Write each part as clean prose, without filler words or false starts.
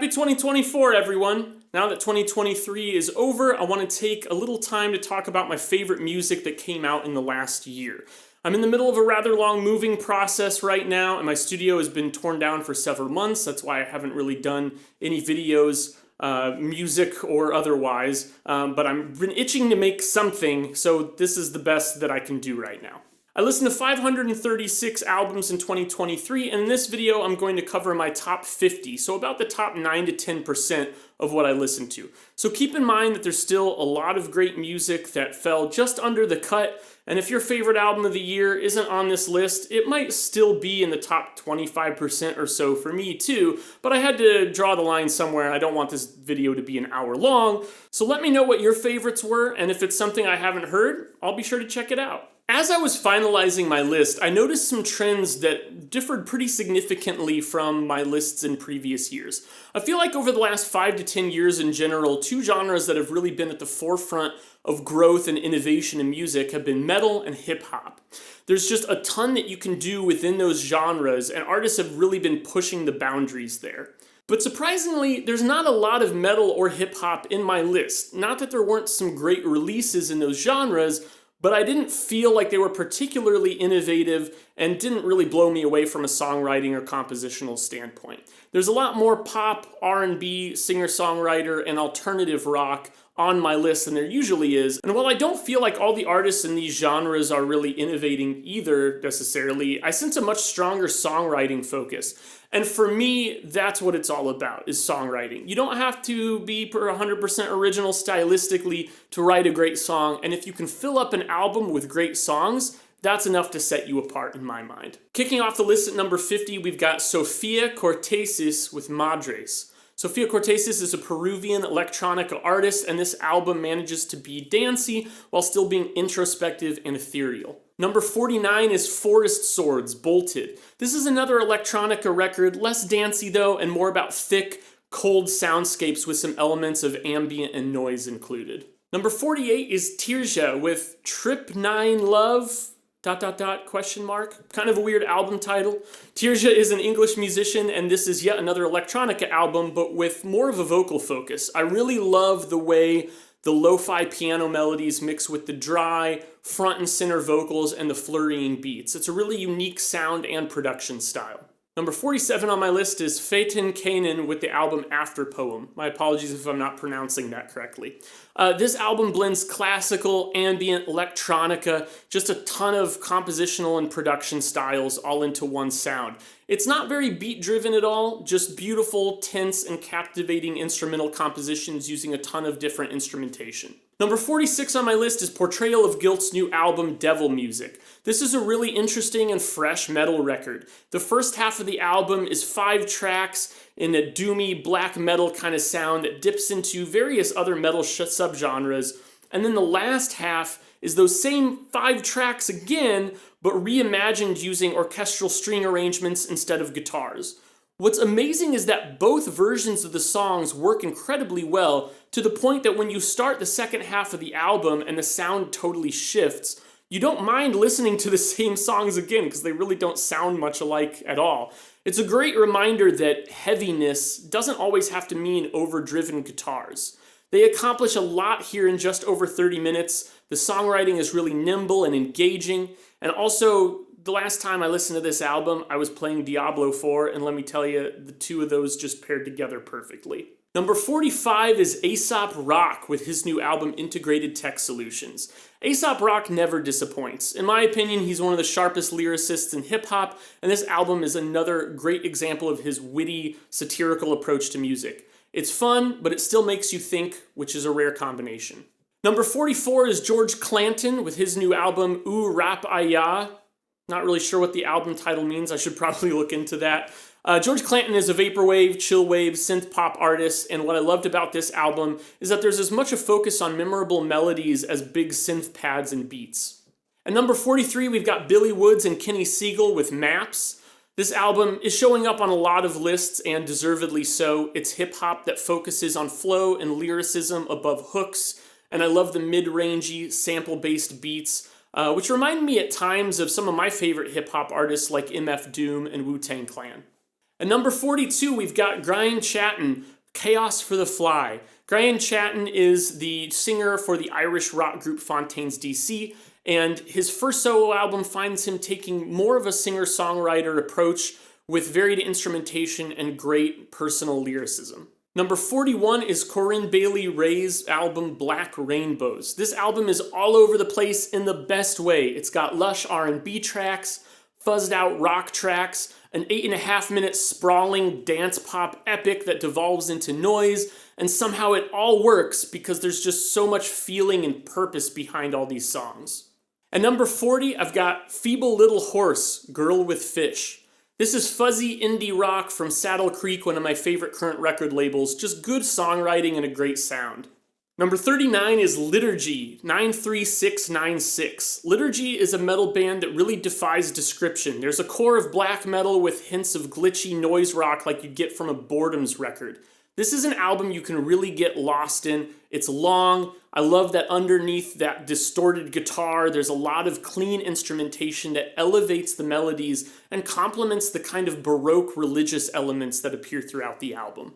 Happy 2024, everyone! Now that 2023 is over, I want to take a little time to talk about my favorite music that came out in the last year. I'm in the middle of a rather long moving process right now, and my studio has been torn down for several months. That's why I haven't really done any videos, music or otherwise, but I've been itching to make something, so this is the best that I can do right now. I listened to 536 albums in 2023, and in this video I'm going to cover my top 50, so about the top 9 to 10% of what I listened to. So keep in mind that there's still a lot of great music that fell just under the cut, and if your favorite album of the year isn't on this list, it might still be in the top 25% or so for me too, but I had to draw the line somewhere. I don't want this video to be an hour long, so let me know what your favorites were, and if it's something I haven't heard, I'll be sure to check it out. As I was finalizing my list, I noticed some trends that differed pretty significantly from my lists in previous years. I feel like over the last 5 to 10 years in general, two genres that have really been at the forefront of growth and innovation in music have been metal and hip-hop. There's just a ton that you can do within those genres, and artists have really been pushing the boundaries there. But surprisingly, there's not a lot of metal or hip-hop in my list. Not that there weren't some great releases in those genres, but I didn't feel like they were particularly innovative and didn't really blow me away from a songwriting or compositional standpoint. There's a lot more pop, R&B, singer-songwriter, and alternative rock on my list than there usually is. And while I don't feel like all the artists in these genres are really innovating either necessarily, I sense a much stronger songwriting focus. And for me, that's what it's all about, is songwriting. You don't have to be 100% original stylistically to write a great song, and if you can fill up an album with great songs, that's enough to set you apart in my mind. Kicking off the list at number 50, we've got Sophia Cesis with Madres. Sophia Cesis is a Peruvian electronica artist, and this album manages to be dancey while still being introspective and ethereal. Number 49 is Forest Swords, Bolted. This is another electronica record, less dancey though, and more about thick, cold soundscapes with some elements of ambient and noise included. Number 48 is Tirja with Trip 9 Love, ... Kind of a weird album title. Tirja is an English musician, and this is yet another electronica album, but with more of a vocal focus. I really love the way the lo-fi piano melodies mix with the dry, front and center vocals and the flurrying beats. It's a really unique sound and production style. Number 47 on my list is Phaeton Canaan with the album After Poem. My apologies if I'm not pronouncing that correctly. This album blends classical, ambient, electronica, just a ton of compositional and production styles all into one sound. It's not very beat-driven at all, just beautiful, tense, and captivating instrumental compositions using a ton of different instrumentation. Number 46 on my list is Portrayal of Guilt's new album, Devil Music. This is a really interesting and fresh metal record. The first half of the album is 5 tracks in a doomy black metal kind of sound that dips into various other metal subgenres, and then the last half is those same 5 tracks again, but reimagined using orchestral string arrangements instead of guitars. What's amazing is that both versions of the songs work incredibly well, to the point that when you start the second half of the album and the sound totally shifts, you don't mind listening to the same songs again because they really don't sound much alike at all. It's a great reminder that heaviness doesn't always have to mean overdriven guitars. They accomplish a lot here in just over 30 minutes. The songwriting is really nimble and engaging, and also the last time I listened to this album, I was playing Diablo 4, and let me tell you, the two of those just paired together perfectly. Number 45 is Asop Rock with his new album, Integrated Tech Solutions. Asop Rock never disappoints. In my opinion, he's one of the sharpest lyricists in hip-hop, and this album is another great example of his witty, satirical approach to music. It's fun, but it still makes you think, which is a rare combination. Number 44 is George Clanton with his new album, Ooh Rap Aya. Not really sure what the album title means. I should probably look into that. George Clanton is a vaporwave, chillwave, synth pop artist, and what I loved about this album is that there's as much a focus on memorable melodies as big synth pads and beats. At number 43, we've got Billy Woods and Kenny Seagull with Maps. This album is showing up on a lot of lists, and deservedly so. It's hip-hop that focuses on flow and lyricism above hooks, and I love the mid-rangey, sample-based beats, which remind me at times of some of my favorite hip-hop artists like MF Doom and Wu-Tang Clan. At number 42, we've got Gran Chatton, Chaos for the Fly. Gran Chatton is the singer for the Irish rock group Fontaines DC, and his first solo album finds him taking more of a singer-songwriter approach with varied instrumentation and great personal lyricism. Number 41 is Corin Bailey Ray's album Black Rainbows. This album is all over the place in the best way. It's got lush R&B tracks, fuzzed out rock tracks, an 8.5-minute sprawling dance pop epic that devolves into noise, and somehow it all works because there's just so much feeling and purpose behind all these songs. At number 40, I've got Feeble Little Horse, Girl with Fish. This is fuzzy indie rock from Saddle Creek, one of my favorite current record labels. Just good songwriting and a great sound. Number 39 is Liturgy, 93696. Liturgy is a metal band that really defies description. There's a core of black metal with hints of glitchy noise rock like you'd get from a Boredom's record. This is an album you can really get lost in. It's long. I love that underneath that distorted guitar, there's a lot of clean instrumentation that elevates the melodies and complements the kind of Baroque religious elements that appear throughout the album.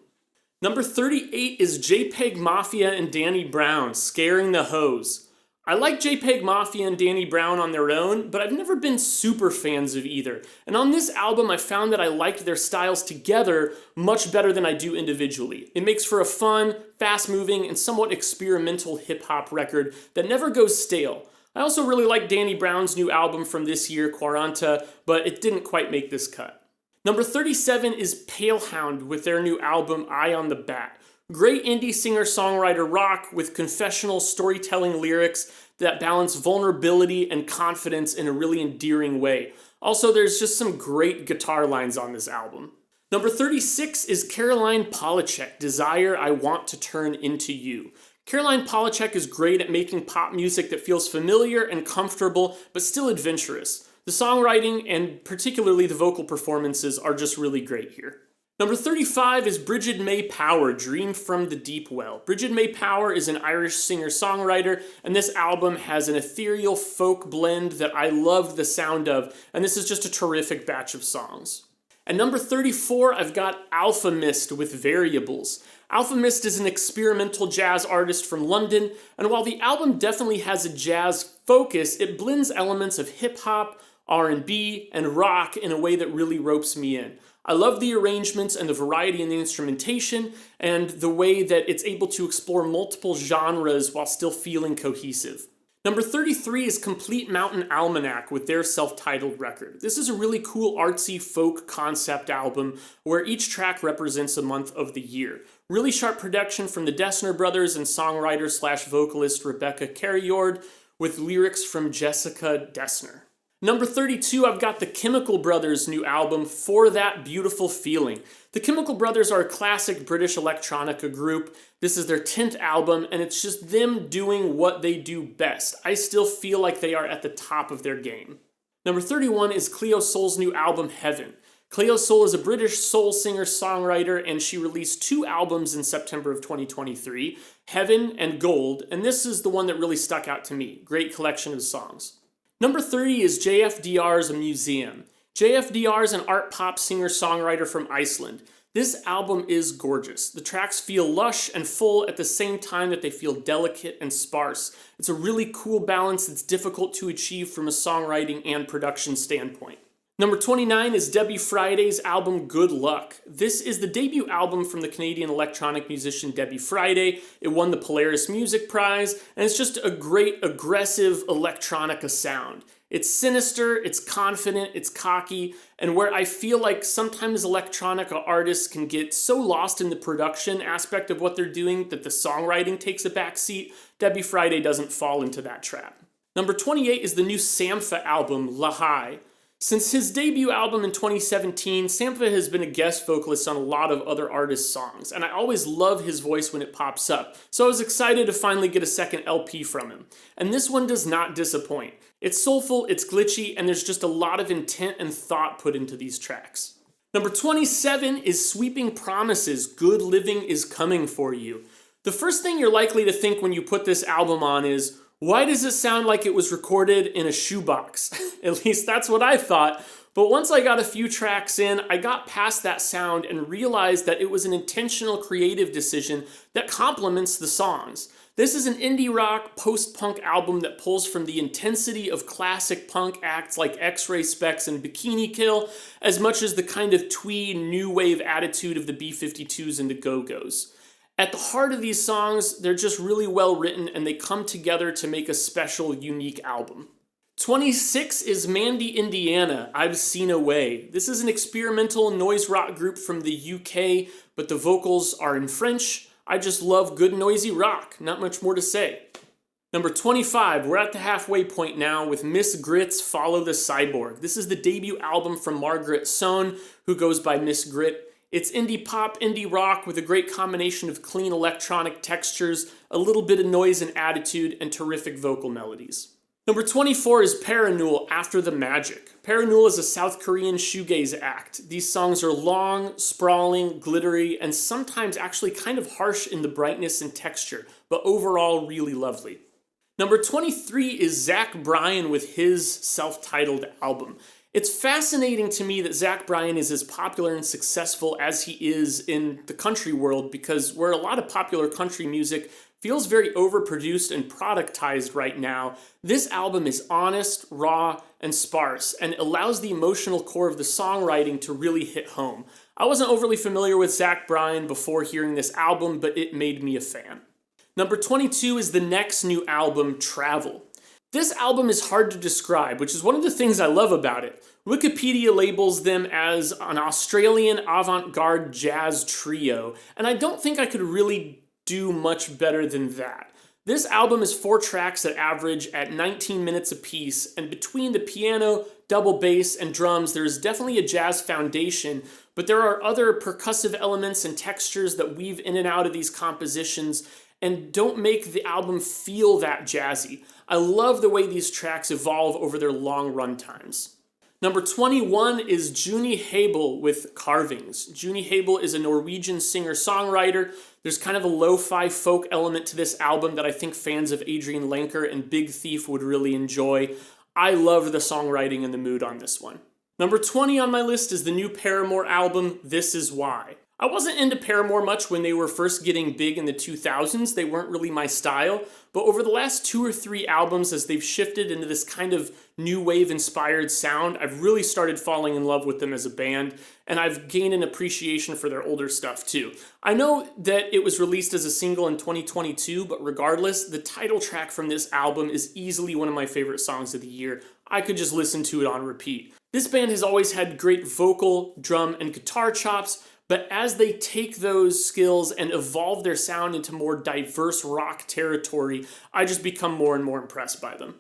Number 38 is JPEG Mafia and Danny Brown, Scaring the Hoes. I like JPEG Mafia and Danny Brown on their own, but I've never been super fans of either. And on this album, I found that I liked their styles together much better than I do individually. It makes for a fun, fast-moving, and somewhat experimental hip-hop record that never goes stale. I also really like Danny Brown's new album from this year, Quaranta, but it didn't quite make this cut. Number 37 is Pale Hound with their new album, Eye on the Bat. Great indie singer-songwriter rock with confessional storytelling lyrics that balance vulnerability and confidence in a really endearing way. Also, there's just some great guitar lines on this album. Number 36 is Caroline Polachek, Desire I Want to Turn Into You. Caroline Polachek is great at making pop music that feels familiar and comfortable, but still adventurous. The songwriting and particularly the vocal performances are just really great here. Number 35 is Bridget May Power, Dream from the Deep Well. Bridget May Power is an Irish singer-songwriter, and this album has an ethereal folk blend that I loved the sound of, and this is just a terrific batch of songs. At number 34, I've got Alpha Mist with Variables. Alpha Mist is an experimental jazz artist from London, and while the album definitely has a jazz focus, it blends elements of hip-hop, R&B, and rock in a way that really ropes me in. I love the arrangements and the variety in the instrumentation and the way that it's able to explore multiple genres while still feeling cohesive. Number 33 is Complete Mountain Almanac with their self-titled record. This is a really cool artsy folk concept album where each track represents a month of the year. Really sharp production from the Dessner brothers and songwriter/vocalist Rebecca Carriord with lyrics from Jessica Dessner. Number 32, I've got the Chemical Brothers' new album, For That Beautiful Feeling. The Chemical Brothers are a classic British electronica group. This is their 10th album, and it's just them doing what they do best. I still feel like they are at the top of their game. Number 31 is Cleo Soul's new album, Heaven. Cleo Soul is a British soul singer-songwriter, and she released 2 albums in September of 2023, Heaven and Gold, and this is the one that really stuck out to me. Great collection of songs. Number 30 is jfdr's Museum. jfdr is an art pop singer-songwriter from Iceland. This album is gorgeous. The tracks feel lush and full at the same time that they feel delicate and sparse. It's a really cool balance that's difficult to achieve from a songwriting and production standpoint. Number 29 is Debbie Friday's album Good Luck. This is the debut album from the Canadian electronic musician Debbie Friday. It won the Polaris Music Prize, and it's just a great, aggressive electronica sound. It's sinister, it's confident, it's cocky, and where I feel like sometimes electronica artists can get so lost in the production aspect of what they're doing that the songwriting takes a backseat, Debbie Friday doesn't fall into that trap. Number 28 is the new Sampha album, Lahai. Since his debut album in 2017, Sampha has been a guest vocalist on a lot of other artists' songs, and I always love his voice when it pops up, so I was excited to finally get a second LP from him. And this one does not disappoint. It's soulful, it's glitchy, and there's just a lot of intent and thought put into these tracks. Number 27 is Sweeping Promises, Good Living is Coming for You. The first thing you're likely to think when you put this album on is, why does it sound like it was recorded in a shoebox? At least that's what I thought. But once I got a few tracks in, I got past that sound and realized that it was an intentional creative decision that complements the songs. This is an indie rock, post-punk album that pulls from the intensity of classic punk acts like X-Ray Specs and Bikini Kill, as much as the kind of twee, new wave attitude of the B-52s and the Go-Go's. At the heart of these songs, they're just really well written and they come together to make a special, unique album. 26 is Mandy Indiana, I've Seen a Way. This is an experimental noise rock group from the UK, but the vocals are in French. I just love good noisy rock, not much more to say. Number 25, we're at the halfway point now with Miss Grit's Follow the Cyborg. This is the debut album from Margaret Sohn, who goes by Miss Grit. It's indie pop, indie rock with a great combination of clean electronic textures, a little bit of noise and attitude, and terrific vocal melodies. Number 24 is Parano, After the Magic. Parano is a South Korean shoegaze act. These songs are long, sprawling, glittery, and sometimes actually kind of harsh in the brightness and texture, but overall really lovely. Number 23 is Zack Bryan with his self-titled album. It's fascinating to me that Zack Bryan is as popular and successful as he is in the country world, because where a lot of popular country music feels very overproduced and productized right now, this album is honest, raw, and sparse, and allows the emotional core of the songwriting to really hit home. I wasn't overly familiar with Zack Bryan before hearing this album, but it made me a fan. Number 22 is the next new album, Travel. This album is hard to describe, which is one of the things I love about it. Wikipedia labels them as an Australian avant-garde jazz trio, and I don't think I could really do much better than that. This album is 4 tracks that average at 19 minutes apiece, and between the piano, double bass, and drums, there is definitely a jazz foundation, but there are other percussive elements and textures that weave in and out of these compositions and don't make the album feel that jazzy. I love the way these tracks evolve over their long run times. Number 21 is Juni Habel with Carvings. Juni Habel is a Norwegian singer-songwriter. There's kind of a lo-fi folk element to this album that I think fans of Adrian Lenker and Big Thief would really enjoy. I loved the songwriting and the mood on this one. Number 20 on my list is the new Paramore album, This Is Why. I wasn't into Paramore much when they were first getting big in the 2000s. They weren't really my style, but over the last 2 or 3 albums, as they've shifted into this kind of new wave inspired sound, I've really started falling in love with them as a band, and I've gained an appreciation for their older stuff too. I know that it was released as a single in 2022, but regardless, the title track from this album is easily one of my favorite songs of the year. I could just listen to it on repeat. This band has always had great vocal, drum, and guitar chops, but as they take those skills and evolve their sound into more diverse rock territory, I just become more and more impressed by them.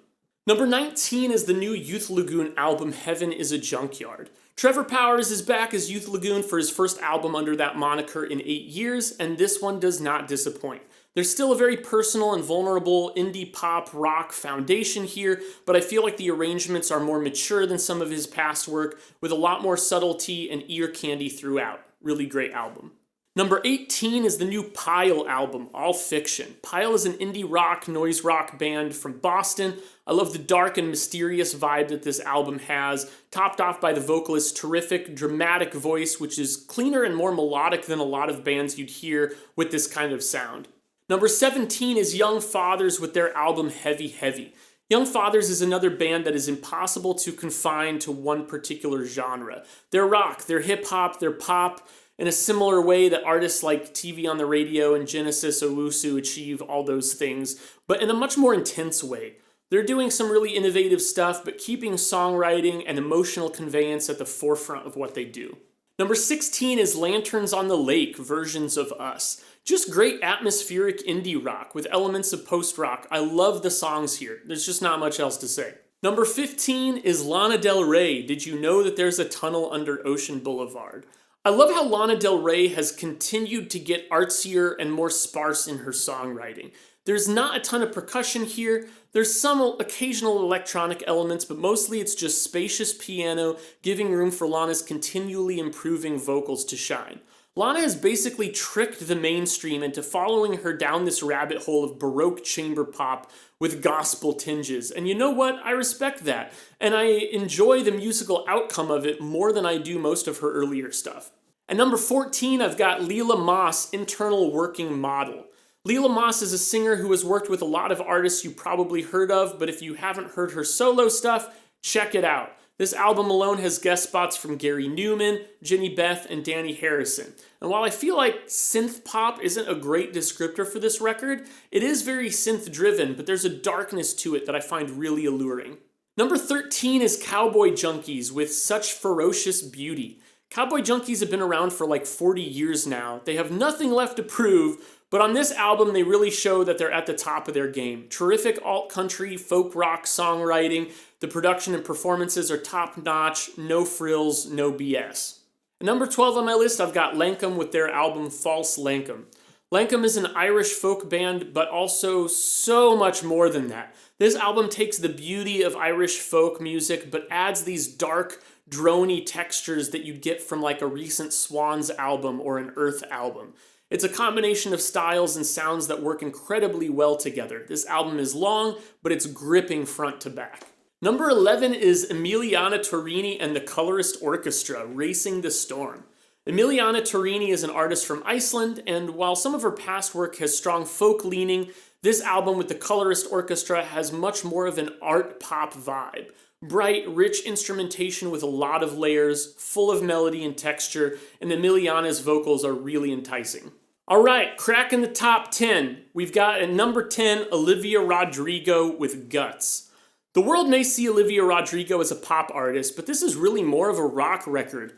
Number 19 is the new Youth Lagoon album, Heaven is a Junkyard. Trevor Powers is back as Youth Lagoon for his first album under that moniker in 8 years, and this one does not disappoint. There's still a very personal and vulnerable indie pop rock foundation here, but I feel like the arrangements are more mature than some of his past work, with a lot more subtlety and ear candy throughout. Really great album. Number 18 is the new Pile album, All Fiction. Pile is an indie rock, noise rock band from Boston. I love the dark and mysterious vibe that this album has, topped off by the vocalist's terrific, dramatic voice, which is cleaner and more melodic than a lot of bands you'd hear with this kind of sound. Number 17 is Young Fathers with their album Heavy Heavy. Young Fathers is another band that is impossible to confine to one particular genre. They're rock, they're hip-hop, they're pop, in a similar way that artists like TV on the Radio and Genesis Owusu achieve all those things, but in a much more intense way. They're doing some really innovative stuff, but keeping songwriting and emotional conveyance at the forefront of what they do. Number 16 is Lanterns on the Lake, Versions of Us. Just great atmospheric indie rock with elements of post-rock. I love the songs here. There's just not much else to say. Number 15 is Lana Del Rey, Did You Know That There's a Tunnel Under Ocean Boulevard? I love how Lana Del Rey has continued to get artsier and more sparse in her songwriting. There's not a ton of percussion here. There's some occasional electronic elements, but mostly it's just spacious piano, giving room for Lana's continually improving vocals to shine. Lana has basically tricked the mainstream into following her down this rabbit hole of Baroque chamber pop with gospel tinges. And you know what? I respect that. And I enjoy the musical outcome of it more than I do most of her earlier stuff. At number 14, I've got Leela Moss, Internal Working Model. Leela Moss is a singer who has worked with a lot of artists you probably heard of, but if you haven't heard her solo stuff, check it out. This album alone has guest spots from Gary Newman, Ginny Beth, and Danny Harrison. And while I feel like synth pop isn't a great descriptor for this record, it is very synth driven, but there's a darkness to it that I find really alluring. Number 13 is Cowboy Junkies with Such Ferocious Beauty. Cowboy Junkies have been around for like 40 years now. They have nothing left to prove, but on this album they really show that they're at the top of their game. Terrific alt-country, folk rock songwriting, the production and performances are top-notch, no frills, no BS. At number 12 on my list, I've got Lankum with their album False Lankum. Lankum is an Irish folk band, but also so much more than that. This album takes the beauty of Irish folk music, but adds these dark, droney textures that you'd get from like a recent Swans album or an Earth album. It's a combination of styles and sounds that work incredibly well together. This album is long, but it's gripping front to back. Number 11 is Emiliana Torini and the Colorist Orchestra, Racing the Storm. Emiliana Torini is an artist from Iceland, and while some of her past work has strong folk leaning, this album with the Colorist Orchestra has much more of an art pop vibe. Bright, rich instrumentation with a lot of layers, full of melody and texture, and Emiliana's vocals are really enticing. All right, cracking the top 10. We've got at number 10, Olivia Rodrigo with Guts. The world may see Olivia Rodrigo as a pop artist, but this is really more of a rock record.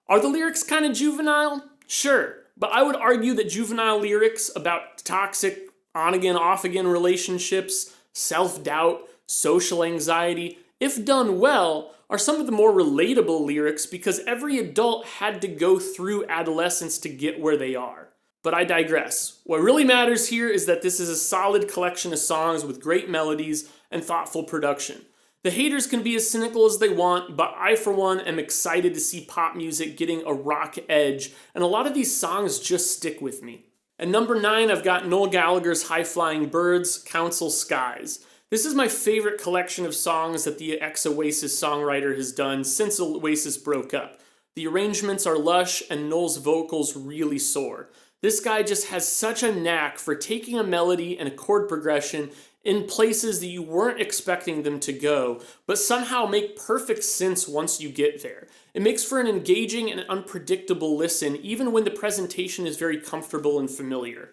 Are the lyrics kind of juvenile? Sure, but I would argue that juvenile lyrics about toxic on-again, off-again relationships, self-doubt, social anxiety, if done well, are some of the more relatable lyrics because every adult had to go through adolescence to get where they are. But I digress. What really matters here is that this is a solid collection of songs with great melodies and thoughtful production. The haters can be as cynical as they want, but I, for one, am excited to see pop music getting a rock edge, and a lot of these songs just stick with me. At number 9, I've got Noel Gallagher's High Flying Birds, Council Skies. This is my favorite collection of songs that the ex-Oasis songwriter has done since Oasis broke up. The arrangements are lush, and Noel's vocals really soar. This guy just has such a knack for taking a melody and a chord progression in places that you weren't expecting them to go, but somehow make perfect sense once you get there. It makes for an engaging and unpredictable listen, even when the presentation is very comfortable and familiar.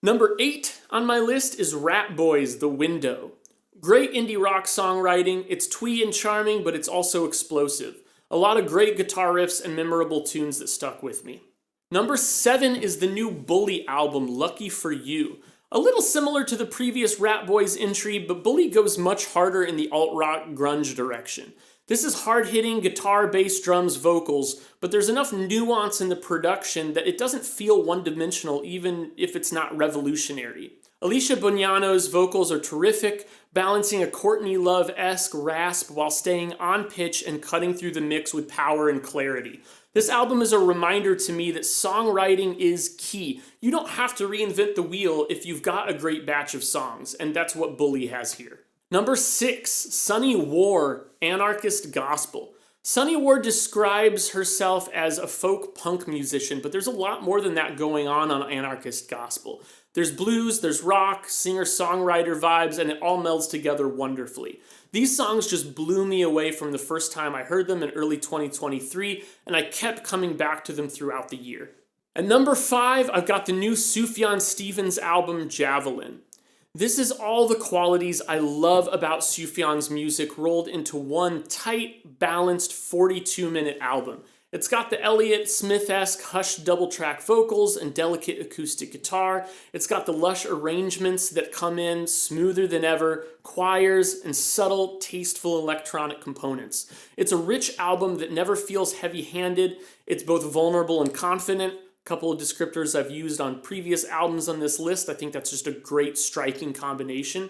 Number 8 on my list is Rat Boys, The Window. Great indie rock songwriting, it's twee and charming, but it's also explosive. A lot of great guitar riffs and memorable tunes that stuck with me. Number 7 is the new Bully album, Lucky for You. A little similar to the previous Rat Boys entry, but Bully goes much harder in the alt-rock grunge direction. This is hard-hitting guitar, bass, drums, vocals, but there's enough nuance in the production that it doesn't feel one-dimensional even if it's not revolutionary. Alicia Bognano's vocals are terrific, balancing a Courtney Love-esque rasp while staying on pitch and cutting through the mix with power and clarity. This album is a reminder to me that songwriting is key. You don't have to reinvent the wheel if you've got a great batch of songs, and that's what Bully has here. Number 6, Sunny War, Anarchist Gospel. Sunny War describes herself as a folk punk musician, but there's a lot more than that going on Anarchist Gospel. There's blues, there's rock, singer-songwriter vibes, and it all melds together wonderfully. These songs just blew me away from the first time I heard them in early 2023, and I kept coming back to them throughout the year. At number 5, I've got the new Sufjan Stevens album, Javelin. This is all the qualities I love about Sufjan's music rolled into one tight, balanced 42-minute album. It's got the Elliott Smith-esque hushed double-track vocals and delicate acoustic guitar. It's got the lush arrangements that come in smoother than ever, choirs, and subtle, tasteful electronic components. It's a rich album that never feels heavy-handed. It's both vulnerable and confident. A couple of descriptors I've used on previous albums on this list. I think that's just a great, striking combination.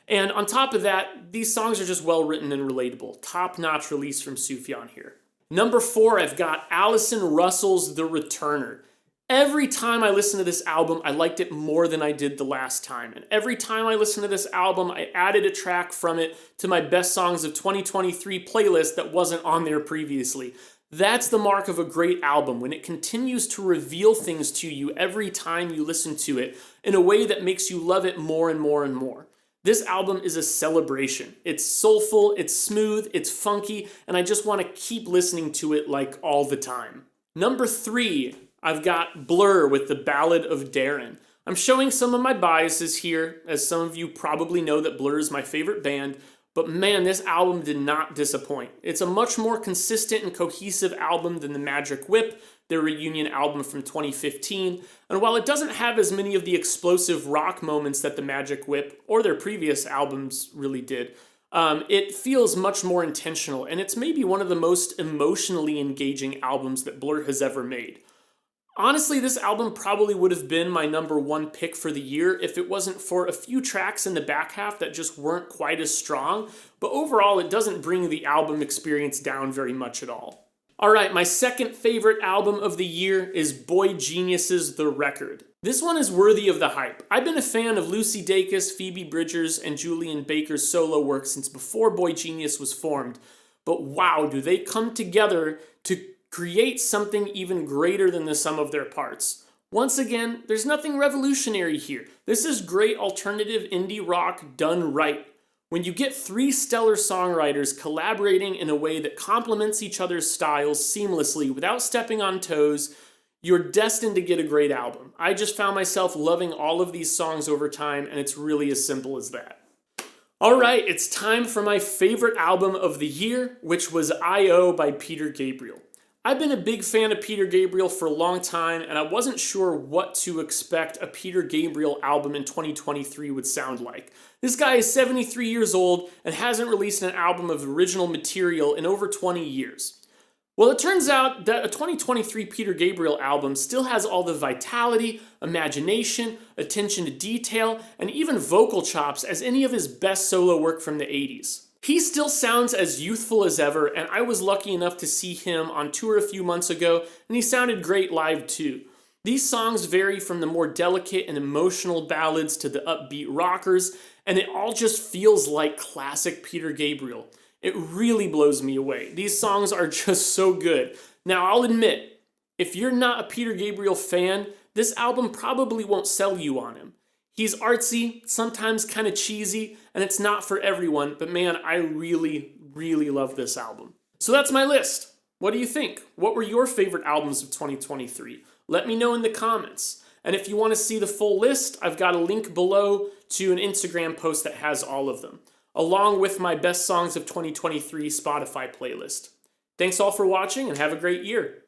And on top of that, these songs are just well-written and relatable. Top-notch release from Sufjan here. Number 4, I've got Allison Russell's The Returner. Every time I listened to this album, I liked it more than I did the last time. And every time I listened to this album, I added a track from it to my Best Songs of 2023 playlist that wasn't on there previously. That's the mark of a great album, when it continues to reveal things to you every time you listen to it in a way that makes you love it more and more and more. This album is a celebration. It's soulful, it's smooth, it's funky, and I just want to keep listening to it like all the time. Number 3, I've got Blur with the Ballad of Darren. I'm showing some of my biases here, as some of you probably know that Blur is my favorite band, but man, this album did not disappoint. It's a much more consistent and cohesive album than the Magic Whip, their reunion album from 2015, and while it doesn't have as many of the explosive rock moments that the Magic Whip or their previous albums really did, it feels much more intentional, and it's maybe one of the most emotionally engaging albums that Blur has ever made. Honestly, this album probably would have been my number 1 pick for the year if it wasn't for a few tracks in the back half that just weren't quite as strong, but overall it doesn't bring the album experience down very much at all. Alright, my second favorite album of the year is Boy Genius's The Record. This one is worthy of the hype. I've been a fan of Lucy Dacus, Phoebe Bridgers, and Julian Baker's solo work since before Boy Genius was formed, but wow, do they come together to create something even greater than the sum of their parts. Once again, there's nothing revolutionary here. This is great alternative indie rock done right. When you get 3 stellar songwriters collaborating in a way that complements each other's styles seamlessly without stepping on toes, you're destined to get a great album. I just found myself loving all of these songs over time, and it's really as simple as that. Alright, it's time for my favorite album of the year, which was I.O. by Peter Gabriel. I've been a big fan of Peter Gabriel for a long time, and I wasn't sure what to expect a Peter Gabriel album in 2023 would sound like. This guy is 73 years old and hasn't released an album of original material in over 20 years. Well, it turns out that a 2023 Peter Gabriel album still has all the vitality, imagination, attention to detail, and even vocal chops as any of his best solo work from the 80s. He still sounds as youthful as ever, and I was lucky enough to see him on tour a few months ago, and he sounded great live too. These songs vary from the more delicate and emotional ballads to the upbeat rockers, and it all just feels like classic Peter Gabriel. It really blows me away. These songs are just so good. Now, I'll admit, if you're not a Peter Gabriel fan, this album probably won't sell you on him. He's artsy, sometimes kind of cheesy, and it's not for everyone, but man, I really, really love this album. So that's my list. What do you think? What were your favorite albums of 2023? Let me know in the comments. And if you want to see the full list, I've got a link below to an Instagram post that has all of them, along with my Best Songs of 2023 Spotify playlist. Thanks all for watching, and have a great year.